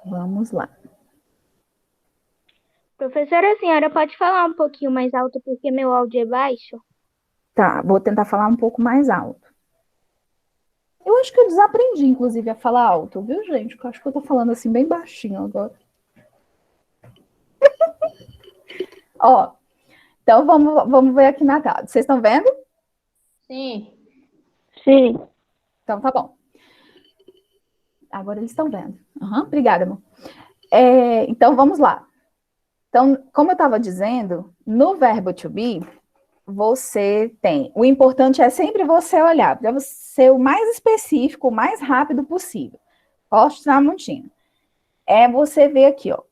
Vamos lá. Professora, a senhora pode falar um pouquinho mais alto porque meu áudio é baixo? Tá, vou tentar falar um pouco mais alto. Eu acho que eu desaprendi, inclusive, a falar alto, viu, gente? Eu acho que eu tô falando assim bem baixinho agora. Ó, então vamos ver aqui na tela. Vocês estão vendo? Sim. Sim. Então tá bom. Agora eles estão vendo. Obrigada, amor. Então vamos lá. Então, como eu estava dizendo, no verbo to be, você tem. O importante é sempre você olhar, para você ser o mais específico, o mais rápido possível. Poste na montinha. É você ver aqui, ó.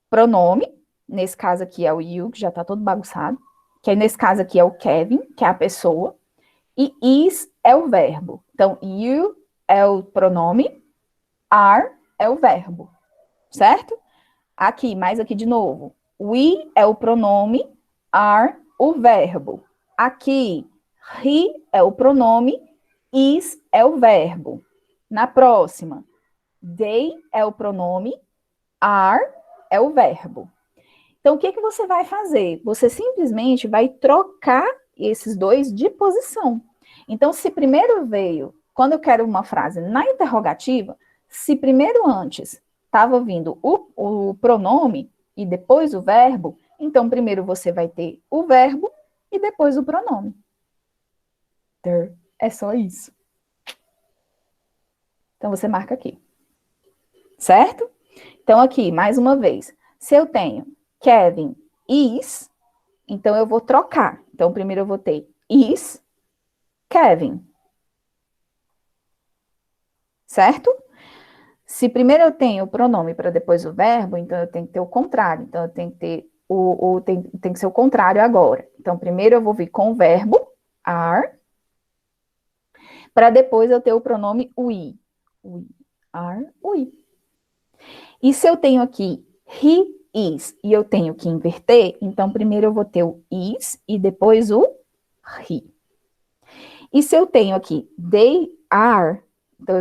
Pronome, nesse caso aqui é o you, que já está todo bagunçado. Que aí, nesse caso aqui é o Kevin, que é a pessoa. E is é o verbo. Então, you é o pronome, are é o verbo, certo? Aqui, mais aqui de novo. We é o pronome, are o verbo. Aqui, he é o pronome, is é o verbo. Na próxima, they é o pronome, are é o verbo. Então, o que, que você vai fazer? Você simplesmente vai trocar esses dois de posição. Então, se primeiro veio, quando eu quero uma frase na interrogativa, se primeiro antes estava vindo o pronome e depois o verbo, então primeiro você vai ter o verbo e depois o pronome. É só isso. Então, você marca aqui. Certo? Então, aqui, mais uma vez. Se eu tenho Kevin is, então eu vou trocar. Então, primeiro eu vou ter is Kevin. Certo? Se primeiro eu tenho o pronome para depois o verbo, então eu tenho que ter o contrário. Então, eu tenho que ter tem que ser o contrário agora. Então, primeiro eu vou vir com o verbo, are, para depois eu ter o pronome we. We are, we. E se eu tenho aqui he is e eu tenho que inverter, então primeiro eu vou ter o is e depois o he. E se eu tenho aqui they are, então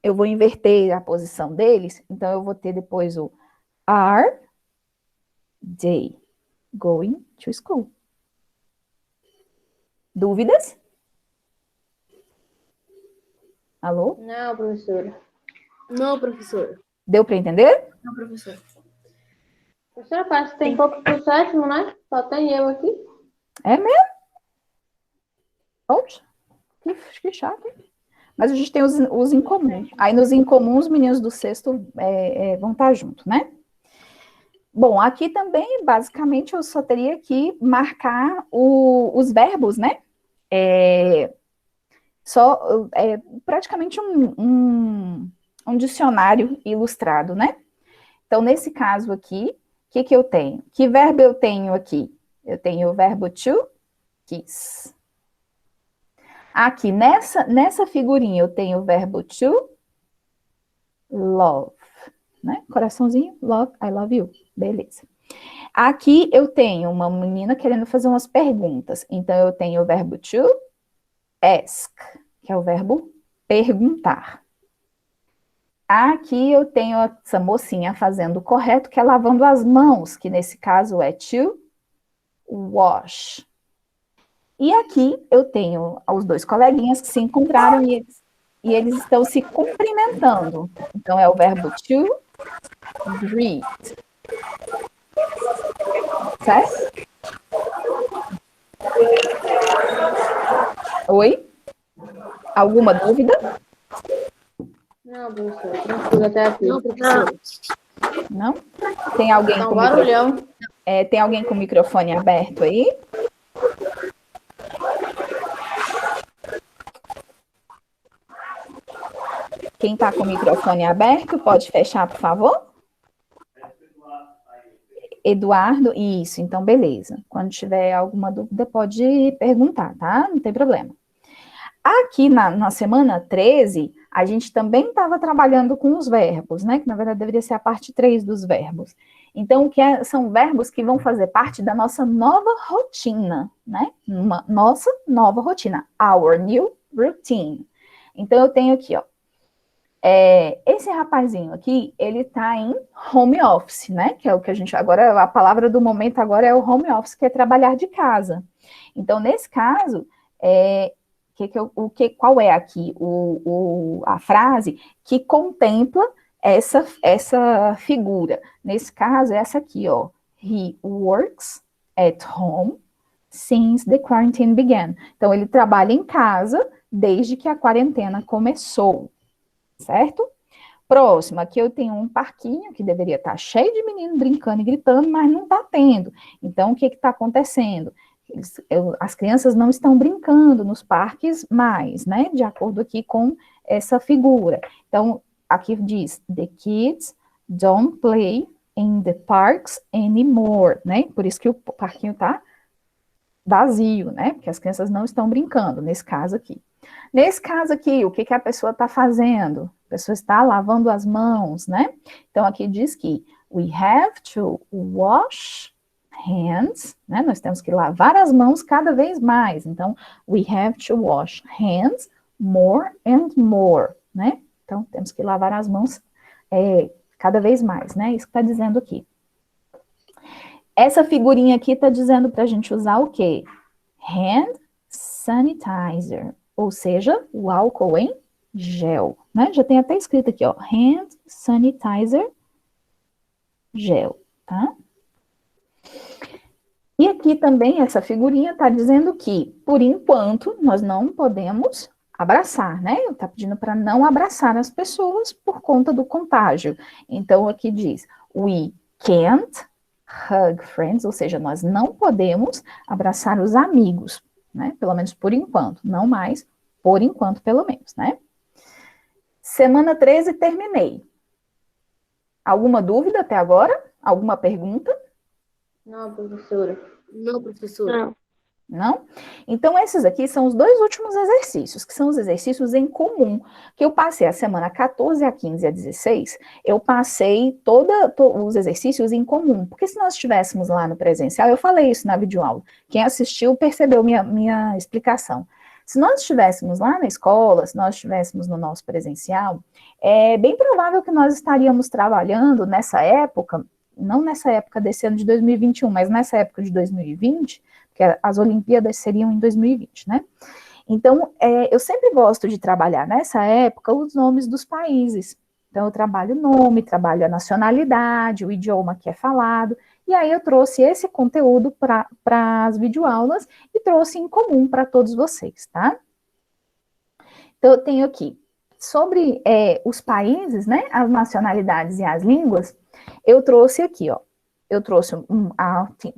eu vou inverter a posição deles, então eu vou ter depois o are they going to school. Dúvidas? Alô? Não, professora. Não, professor. Deu para entender? Não, professor. Professora, parece que tem pouco pro sétimo, né? Só tem eu aqui. É mesmo? Oxe, que chato. Mas a gente tem os incomuns. Aí nos incomuns, os meninos do sexto vão estar juntos, né? Bom, aqui também, basicamente, eu só teria que marcar os verbos, né? Praticamente um dicionário ilustrado, né? Então, nesse caso aqui, o que eu tenho? Que verbo eu tenho aqui? Eu tenho o verbo to kiss. Aqui, nessa figurinha, eu tenho o verbo to love, né? Coraçãozinho, love, I love you. Beleza. Aqui eu tenho uma menina querendo fazer umas perguntas. Então, eu tenho o verbo to ask, que é o verbo perguntar. Aqui eu tenho essa mocinha fazendo o correto, que é lavando as mãos, que nesse caso é to wash. E aqui eu tenho os dois coleguinhas que se encontraram e eles estão se cumprimentando. Então, é o verbo to greet. Certo? Oi? Alguma dúvida? Não, professora. Tranquilo até aqui. Não, professor. Não? Tem alguém Tá um com barulhão. tem alguém com o microfone aberto aí? Quem está com o microfone aberto, pode fechar, por favor? Eduardo, isso, então beleza. Quando tiver alguma dúvida, pode perguntar, tá? Não tem problema. Aqui na semana 13, a gente também estava trabalhando com os verbos, né? Que na verdade deveria ser a parte 3 dos verbos. Então, são verbos que vão fazer parte da nossa nova rotina, né? Nossa nova rotina. Our new routine. Então, eu tenho aqui, ó. Esse rapazinho aqui, ele tá em home office, né? Que é o que a gente agora, a palavra do momento agora é o home office, que é trabalhar de casa. Então, nesse caso, qual é aqui a frase que contempla essa figura? Nesse caso, é essa aqui, ó. He works at home since the quarantine began. Então, ele trabalha em casa desde que a quarentena começou, certo? Próximo, aqui eu tenho um parquinho que deveria estar cheio de meninos brincando e gritando, mas não está tendo. Então, o que está acontecendo? As crianças não estão brincando nos parques mais, né? De acordo aqui com essa figura. Então, aqui diz, the kids don't play in the parks anymore, né? Por isso que o parquinho está vazio, né? Porque as crianças não estão brincando, nesse caso aqui. Nesse caso aqui, o que a pessoa está fazendo? A pessoa está lavando as mãos, né? Então, aqui diz que we have to wash hands, né? Nós temos que lavar as mãos cada vez mais. Então, we have to wash hands more and more, né? Então, temos que lavar as mãos cada vez mais, né? Isso que está dizendo aqui. Essa figurinha aqui está dizendo para a gente usar o quê? Hand sanitizer, ou seja, o álcool em gel, né? Já tem até escrito aqui, ó, hand sanitizer gel, tá? E aqui também, essa figurinha está dizendo que, por enquanto, nós não podemos abraçar, né? Está pedindo para não abraçar as pessoas por conta do contágio. Então, aqui diz, we can't hug friends, ou seja, nós não podemos abraçar os amigos, né? Pelo menos por enquanto, não mais, por enquanto, pelo menos, né? Semana 13, terminei. Alguma dúvida até agora? Alguma pergunta? Não, professora. Não, professora. Não. Não? Então, esses aqui são os dois últimos exercícios, que são os exercícios em comum, que eu passei a semana 14, a 15 e a 16, eu passei todos os exercícios em comum, porque se nós estivéssemos lá no presencial, eu falei isso na videoaula, quem assistiu percebeu minha explicação. Se nós estivéssemos lá na escola, se nós estivéssemos no nosso presencial, é bem provável que nós estaríamos trabalhando nessa época, não nessa época desse ano de 2021, mas nessa época de 2020, porque as Olimpíadas seriam em 2020, né? Então, eu sempre gosto de trabalhar nessa época os nomes dos países. Então, eu trabalho o nome, trabalho a nacionalidade, o idioma que é falado, e aí eu trouxe esse conteúdo para as videoaulas e trouxe em comum para todos vocês, tá? Então, eu tenho aqui, sobre os países, né, as nacionalidades e as línguas, eu trouxe aqui, ó, eu trouxe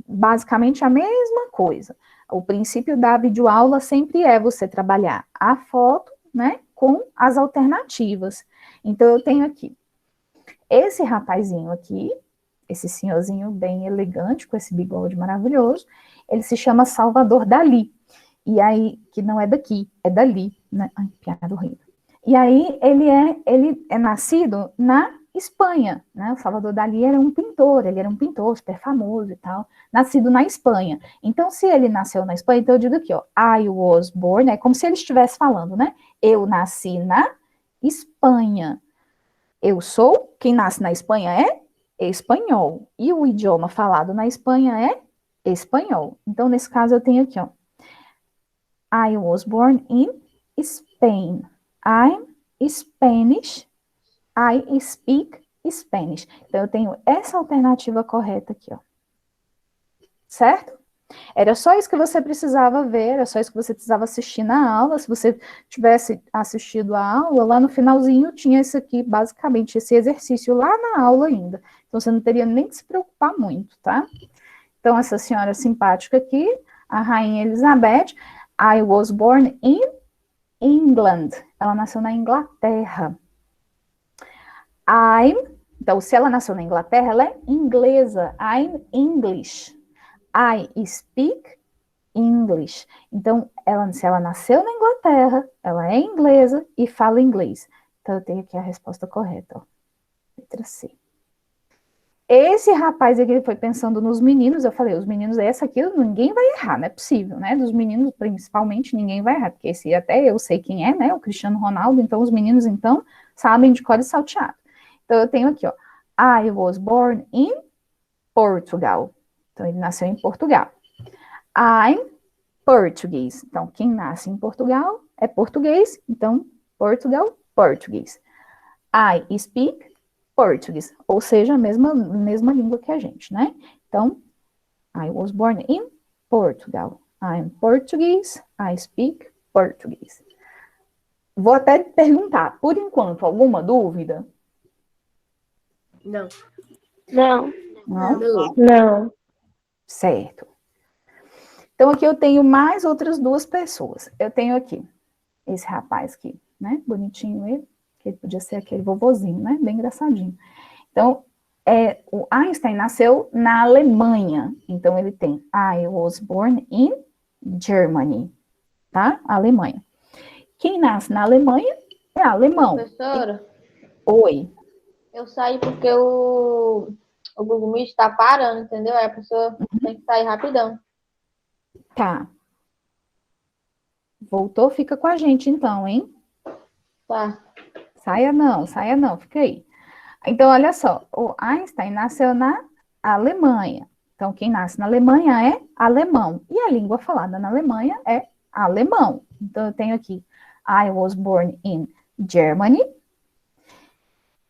basicamente a mesma coisa. O princípio da videoaula sempre é você trabalhar a foto, né, com as alternativas. Então, eu tenho aqui esse rapazinho aqui, esse senhorzinho bem elegante, com esse bigode maravilhoso, ele se chama Salvador Dalí. E aí, que não é daqui, é dali, né? Ai, piada horrível. E aí, ele é nascido na Espanha, né? O Salvador Dalí era um pintor, ele era um pintor super famoso e tal, nascido na Espanha. Então, se ele nasceu na Espanha, então eu digo aqui, ó, I was born, é como se ele estivesse falando, né? Eu nasci na Espanha. Eu sou, quem nasce na Espanha é espanhol. E o idioma falado na Espanha é espanhol. Então, nesse caso, eu tenho aqui, ó, I was born in Spain. I'm Spanish. I speak Spanish. Então, eu tenho essa alternativa correta aqui, ó. Certo? Era só isso que você precisava ver, era só isso que você precisava assistir na aula. Se você tivesse assistido a aula, lá no finalzinho tinha esse aqui, basicamente, esse exercício lá na aula ainda. Então, você não teria nem que se preocupar muito, tá? Então, essa senhora simpática aqui, a Rainha Elizabeth, I was born in England. Ela nasceu na Inglaterra. Então, se ela nasceu na Inglaterra, ela é inglesa. I'm English. I speak English. Então, se ela nasceu na Inglaterra, ela é inglesa e fala inglês. Então, eu tenho aqui a resposta correta, ó. Letra C. Esse rapaz aqui foi pensando nos meninos, eu falei, os meninos, essa aqui ninguém vai errar, não é possível, né? Dos meninos, principalmente, ninguém vai errar, porque esse até eu sei quem é, né? O Cristiano Ronaldo, então os meninos, então, sabem de cor e salteado. Então, eu tenho aqui, ó, I was born in Portugal. Então, ele nasceu em Portugal. I'm Portuguese. Então, quem nasce em Portugal é português. Então, Portugal, português. I speak Portuguese. Ou seja, a mesma língua que a gente, né? Então, I was born in Portugal. I'm Portuguese. I speak Portuguese. Vou até perguntar, por enquanto, alguma dúvida? Não. Não. Não? Não. Não. Certo. Então, aqui eu tenho mais outras duas pessoas. Eu tenho aqui esse rapaz aqui, né? Bonitinho ele, que ele podia ser aquele vovozinho, né? Bem engraçadinho. Então, o Einstein nasceu na Alemanha. Então, ele tem I was born in Germany, tá? Alemanha. Quem nasce na Alemanha é alemão. Professora, Oi. eu saí porque o Google Meet está parando, entendeu? Aí a pessoa tem que sair rapidão. Tá. Voltou, fica com a gente então, hein? Tá. Saia não, fica aí. Então, olha só, o Einstein nasceu na Alemanha. Então, quem nasce na Alemanha é alemão. E a língua falada na Alemanha é alemão. Então, eu tenho aqui, I was born in Germany.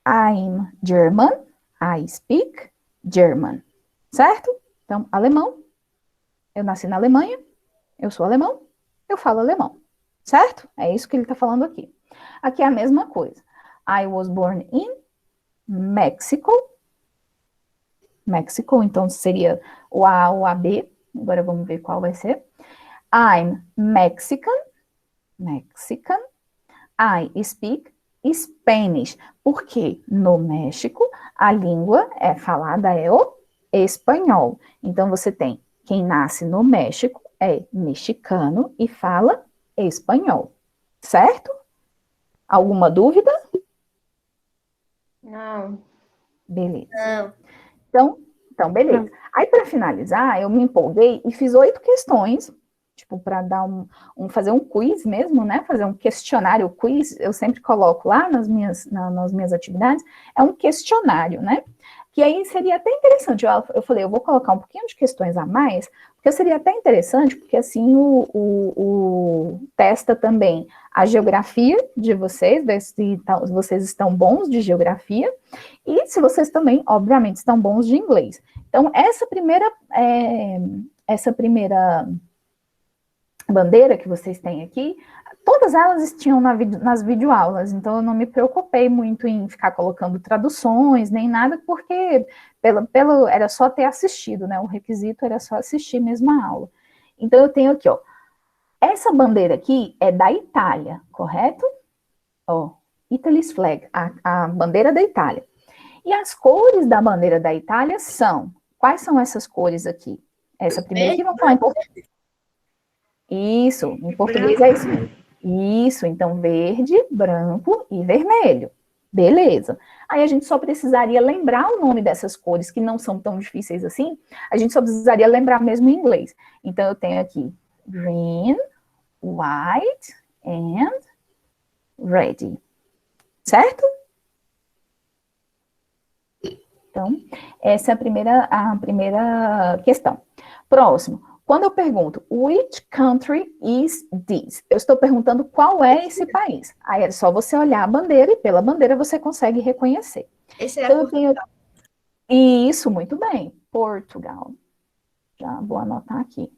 I'm German. I speak German. Certo? Então, alemão. Eu nasci na Alemanha. Eu sou alemão. Eu falo alemão. Certo? É isso que ele está falando aqui. Aqui é a mesma coisa. I was born in México. México, então seria o A ou a B. Agora vamos ver qual vai ser. I'm Mexican. Mexican. I speak Spanish. Porque no México a língua falada é o espanhol. Então você tem quem nasce no México é mexicano e fala espanhol. Certo? Alguma dúvida? Não. Beleza. Não. Então, beleza. Aí, para finalizar, eu me empolguei e fiz 8 questões, tipo, para dar fazer um quiz mesmo, né? Fazer um questionário quiz, eu sempre coloco lá nas minhas atividades, é um questionário, né? Que aí seria até interessante. Eu falei, eu vou colocar um pouquinho de questões a mais, porque seria até interessante, porque assim o testa também a geografia de vocês, ver se vocês estão bons de geografia, e se vocês também, obviamente, estão bons de inglês. Então, essa primeira bandeira que vocês têm aqui, todas elas tinham nas videoaulas, então eu não me preocupei muito em ficar colocando traduções, nem nada, porque era só ter assistido, né? O requisito era só assistir mesmo a aula. Então, eu tenho aqui, ó, essa bandeira aqui é da Itália, correto? Ó, Italy's flag, a bandeira da Itália. E as cores da bandeira da Itália são, quais são essas cores aqui? Essa primeira aqui, vamos falar em português. Isso, em português é isso. Isso, então verde, branco e vermelho. Beleza. Aí a gente só precisaria lembrar o nome dessas cores, que não são tão difíceis assim, a gente só precisaria lembrar mesmo em inglês. Então eu tenho aqui green, white and red. Certo? Então, essa é a primeira questão. Próximo. Quando eu pergunto, which country is this? Eu estou perguntando qual é esse país. Aí é só você olhar a bandeira e pela bandeira você consegue reconhecer. Esse é Então, eu tenho... Isso, muito bem. Portugal. Já vou anotar aqui.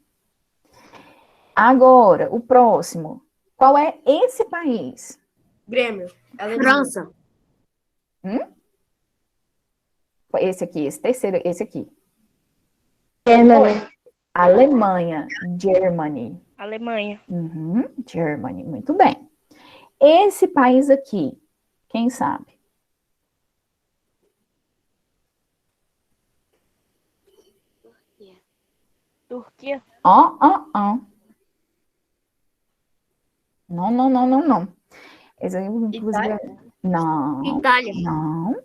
Agora, o próximo. Qual é esse país? Grêmio. França. Esse aqui, esse terceiro, esse aqui. Germany. Alemanha, Germany. Alemanha. Germany, muito bem. Esse país aqui, quem sabe? Turquia. Ó. Não. Esse aí, inclusive, não. Itália. Não.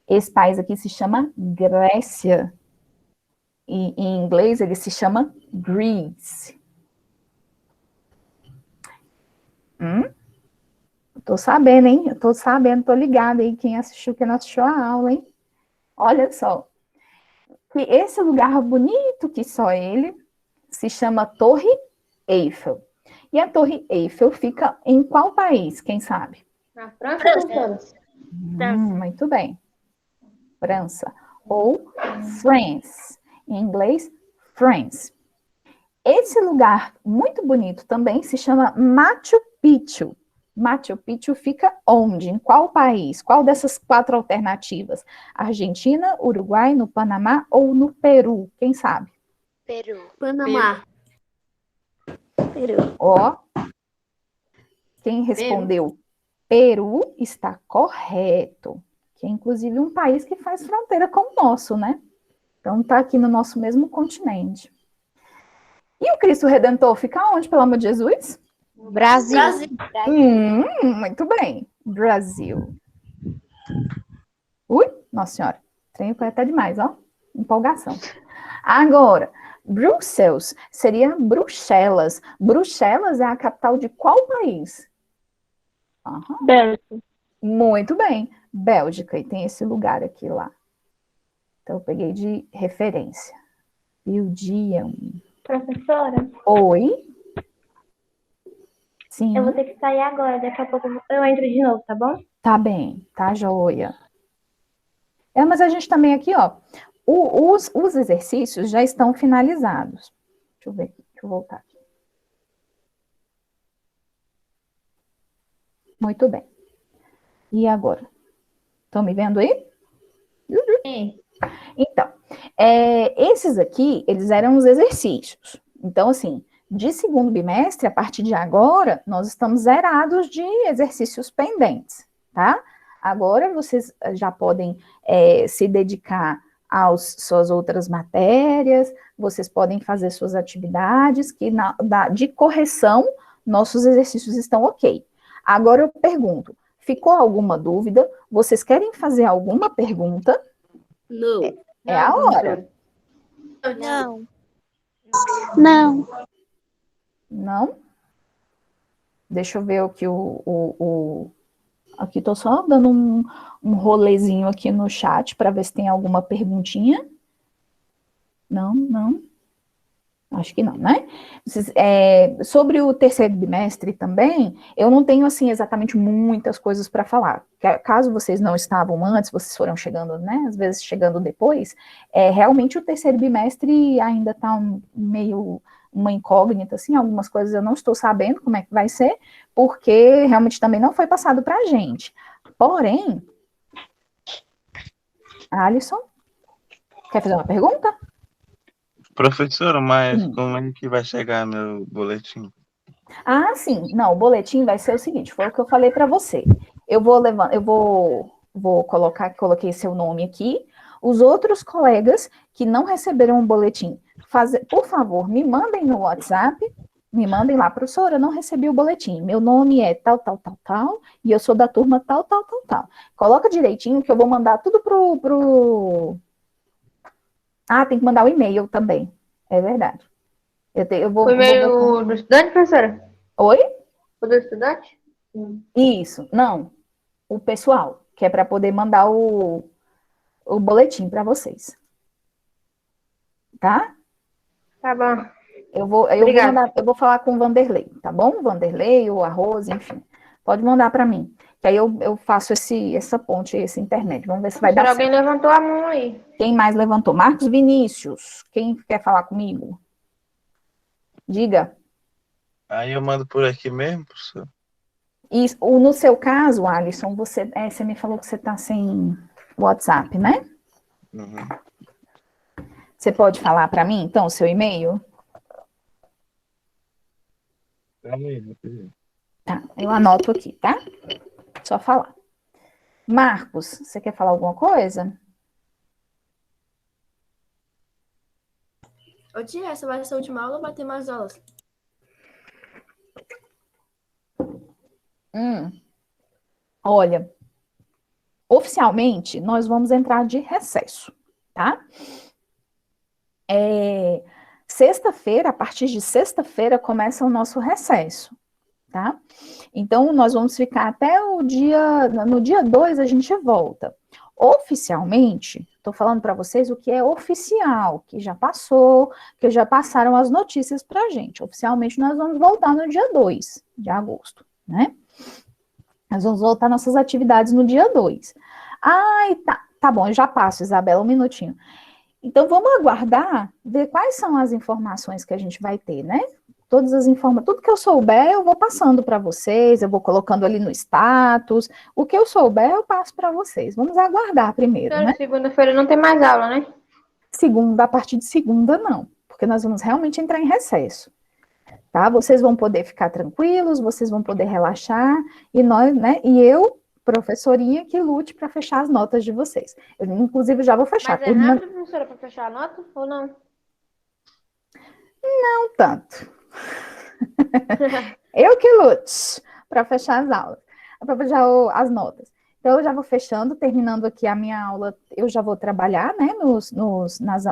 Esse país aqui se chama Grécia. E em inglês ele se chama Greece. Tô sabendo, hein? Eu tô sabendo, tô ligada aí, quem não assistiu a aula, hein? Olha só, que esse lugar bonito que só ele se chama Torre Eiffel. E a Torre Eiffel fica em qual país, quem sabe? Na França, professora? Muito bem. França. Ou France. Em inglês, France. Esse lugar muito bonito também se chama Machu Picchu. Machu Picchu fica onde? Em qual país? Qual dessas 4 alternativas? Argentina, Uruguai, no Panamá ou no Peru? Quem sabe? Peru. Panamá. Peru. Ó, quem respondeu Peru está correto. Que é inclusive um país que faz fronteira com o nosso, né? Então está aqui no nosso mesmo continente. E o Cristo Redentor fica onde, pelo amor de Jesus? Brasil. Muito bem. Brasil. Ui, nossa senhora. O trem foi até demais, ó. Empolgação. Agora, Bruxelas seria Bruxelas. Bruxelas é a capital de qual país? Bélgica. Muito bem. Bélgica. E tem esse lugar aqui lá. Então, eu peguei de referência. Belgium. Professora, Oi? Sim. eu vou ter que sair agora. Daqui a pouco eu entro de novo, tá bom? Tá bem, tá joia. Mas a gente também aqui, ó, os exercícios já estão finalizados. Deixa eu ver, deixa eu voltar aqui. Muito bem. E agora? Estão me vendo aí? Sim. Então, esses aqui, eles eram os exercícios. Então, assim, de segundo bimestre, a partir de agora, nós estamos zerados de exercícios pendentes, tá? Agora vocês já podem se dedicar às suas outras matérias, vocês podem fazer suas atividades, que de correção, nossos exercícios estão ok. Agora eu pergunto, ficou alguma dúvida? Vocês querem fazer alguma pergunta? Não. É a hora. Não. Não. Não? Deixa eu ver aqui aqui estou só dando um rolezinho aqui no chat para ver se tem alguma perguntinha. Não. Acho que não, né? Sobre o terceiro bimestre também, eu não tenho, assim, exatamente muitas coisas para falar. Caso vocês não estavam antes, vocês foram chegando, né? Às vezes chegando depois, realmente o terceiro bimestre ainda está meio uma incógnita, assim, algumas coisas eu não estou sabendo como é que vai ser, porque realmente também não foi passado para a gente. Porém, Alisson, quer fazer uma pergunta? Professora, mas como é que vai chegar meu boletim? Ah, sim. Não, o boletim vai ser o seguinte, foi o que eu falei para você. Eu vou coloquei seu nome aqui. Os outros colegas que não receberam o boletim, por favor, me mandem no WhatsApp, me mandem lá, professora, eu não recebi o boletim. Meu nome é tal, e eu sou da turma tal. Coloca direitinho que eu vou mandar tudo pro... Ah, tem que mandar o e-mail também. É verdade. Eu vou... O e-mail do estudante, professora? Oi? O do estudante? Isso. Não. O pessoal, que é para poder mandar o boletim para vocês. Tá? Tá bom. Eu vou eu vou falar com o Vanderlei, tá bom? Vanderlei, ou a Rose, enfim. Pode mandar para mim. Que aí eu faço essa ponte, essa internet. Vamos ver se vai dar certo. Alguém levantou a mão aí. Quem mais levantou? Marcos Vinícius. Quem quer falar comigo? Diga. Aí eu mando por aqui mesmo, professor? No seu caso, Alisson, você me falou que você está sem WhatsApp, né? Uhum. Você pode falar para mim, então, o seu e-mail? Calma aí, vou pedir. Tá, eu anoto aqui, tá? Só falar. Marcos, você quer falar alguma coisa? Ô tia, essa vai ser a última aula ou vai ter mais aulas? Olha, oficialmente, nós vamos entrar de recesso, tá? Sexta-feira, a partir de sexta-feira, começa o nosso recesso, tá? Então, nós vamos ficar até no dia 2 a gente volta. Oficialmente, estou falando para vocês o que é oficial, que já passou, que já passaram as notícias para a gente. Oficialmente, nós vamos voltar no dia 2 de agosto, né? Nós vamos voltar nossas atividades no dia 2. Ai, tá bom, eu já passo, Isabela, um minutinho. Então, vamos aguardar, ver quais são as informações que a gente vai ter, né? Todas as informações, tudo que eu souber, eu vou passando para vocês, eu vou colocando ali no status. O que eu souber, eu passo para vocês. Vamos aguardar primeiro, né? Segunda-feira não tem mais aula, né? A partir de segunda, não. Porque nós vamos realmente entrar em recesso. Tá? Vocês vão poder ficar tranquilos, vocês vão poder relaxar, e nós, né? E eu, professorinha, que lute para fechar as notas de vocês. Eu, inclusive, já vou fechar. Mas é rápido, professora, para fechar a nota ou não? Não tanto. Eu que lute para fechar as aulas, para fechar as notas. Então, eu já vou fechando, terminando aqui a minha aula, eu já vou trabalhar, né,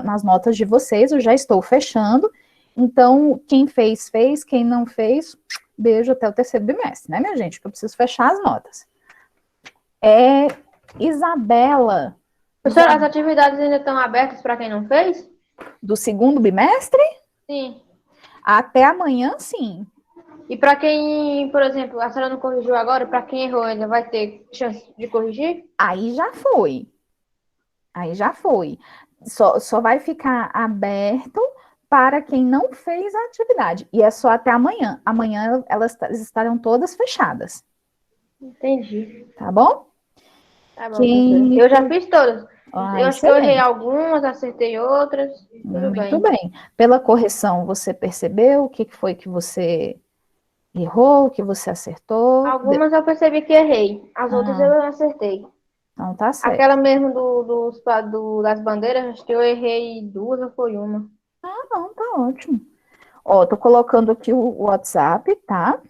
nas notas de vocês, eu já estou fechando. Então, quem fez, quem não fez, beijo até o terceiro bimestre, né, minha gente, que eu preciso fechar as notas. Isabela. Professora, as atividades ainda estão abertas para quem não fez? Do segundo bimestre? Sim. Até amanhã, sim. E para quem, por exemplo, a senhora não corrigiu agora, para quem errou ainda vai ter chance de corrigir? Aí já foi. Só vai ficar aberto para quem não fez a atividade. E é só até amanhã. Amanhã elas estarão todas fechadas. Entendi. Tá bom? Tá bom, eu já fiz todas. Eu acho que eu errei excelente. algumas, acertei outras. Tudo bem. Muito bem. Pela correção, você percebeu o que foi que você errou, o que você acertou? Algumas eu percebi que errei, as outras eu acertei. Então tá certo. Aquela mesmo das bandeiras, acho que eu errei duas ou foi uma. Não, tá ótimo. Ó, tô colocando aqui o WhatsApp, tá?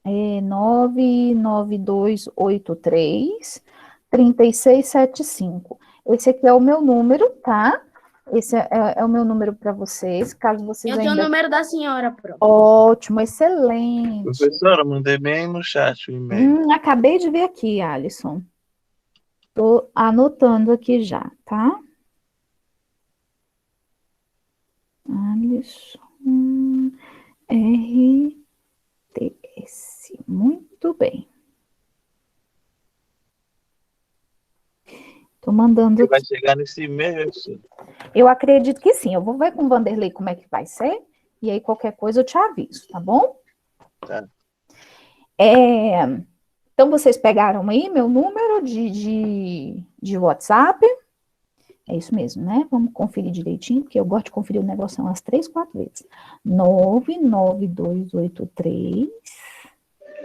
99283-3675. Esse aqui é o meu número, tá? Esse é o meu número para vocês, caso vocês Eu tenho o número da senhora, Pro. Ótimo, excelente. Professora, mandei bem no chat o e-mail. Acabei de ver aqui, Alisson. Tô anotando aqui já, tá? Alisson RTS. Muito bem. Tô mandando. Vai chegar nesse e-mail, Eu acredito que sim. Eu vou ver com o Vanderlei como é que vai ser. E aí, qualquer coisa, eu te aviso, tá bom? Tá. Então, vocês pegaram aí meu número de WhatsApp. É isso mesmo, né? Vamos conferir direitinho, porque eu gosto de conferir o negócio umas 3, 4 vezes. 99283.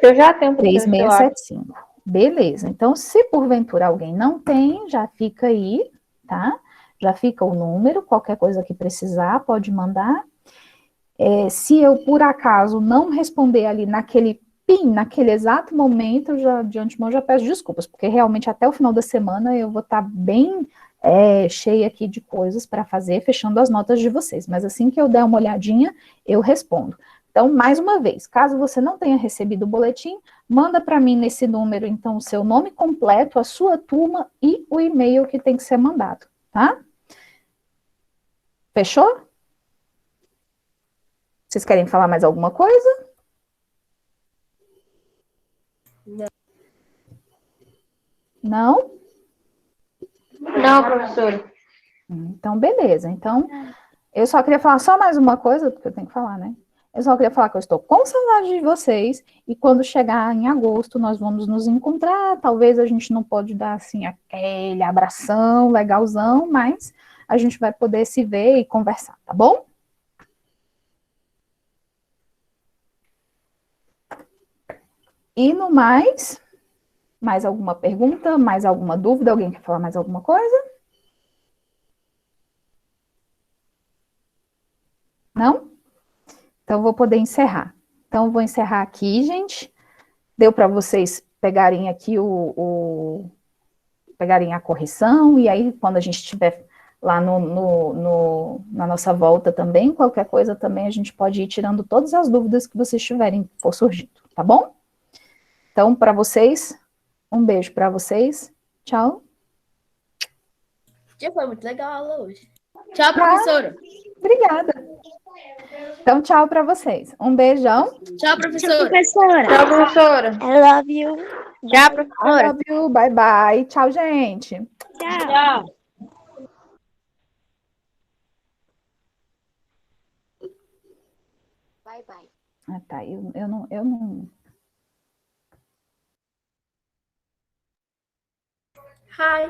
Eu já tenho 3675. Beleza. Então, se porventura alguém não tem, já fica aí, tá? Já fica o número, qualquer coisa que precisar, pode mandar. Se eu, por acaso, não responder ali naquele exato momento, eu já, de antemão, já peço desculpas, porque realmente até o final da semana eu vou estar bem cheia aqui de coisas para fazer, fechando as notas de vocês. Mas assim que eu der uma olhadinha, eu respondo. Então, mais uma vez, caso você não tenha recebido o boletim, manda para mim nesse número, então, o seu nome completo, a sua turma e o e-mail que tem que ser mandado, tá? Fechou? Vocês querem falar mais alguma coisa? Não? Não, professora. Então, beleza. Então, eu só queria falar só mais uma coisa, porque eu tenho que falar, né? Eu só queria falar que eu estou com saudade de vocês, e quando chegar em agosto, nós vamos nos encontrar. Talvez a gente não pode dar, assim, aquele abração legalzão, mas a gente vai poder se ver e conversar, tá bom? E no mais alguma pergunta, mais alguma dúvida? Alguém quer falar mais alguma coisa? Não? Então, vou poder encerrar. Então, vou encerrar aqui, gente. Deu para vocês pegarem aqui pegarem a correção, e aí, quando a gente estiver lá na nossa volta também. Qualquer coisa também a gente pode ir tirando todas as dúvidas que vocês tiverem for surgindo, tá bom? Então, para vocês, um beijo para vocês. Tchau. Já foi muito legal a aula hoje. Tchau, professora. Obrigada. Então, tchau para vocês. Um beijão. Tchau, professora. Professora, Tchau, professora. I love you. Tchau, professora. Love you. Bye, bye. Tchau, gente. Tchau. Tchau. Bye, bye. Ah, tá. Eu não... Hi.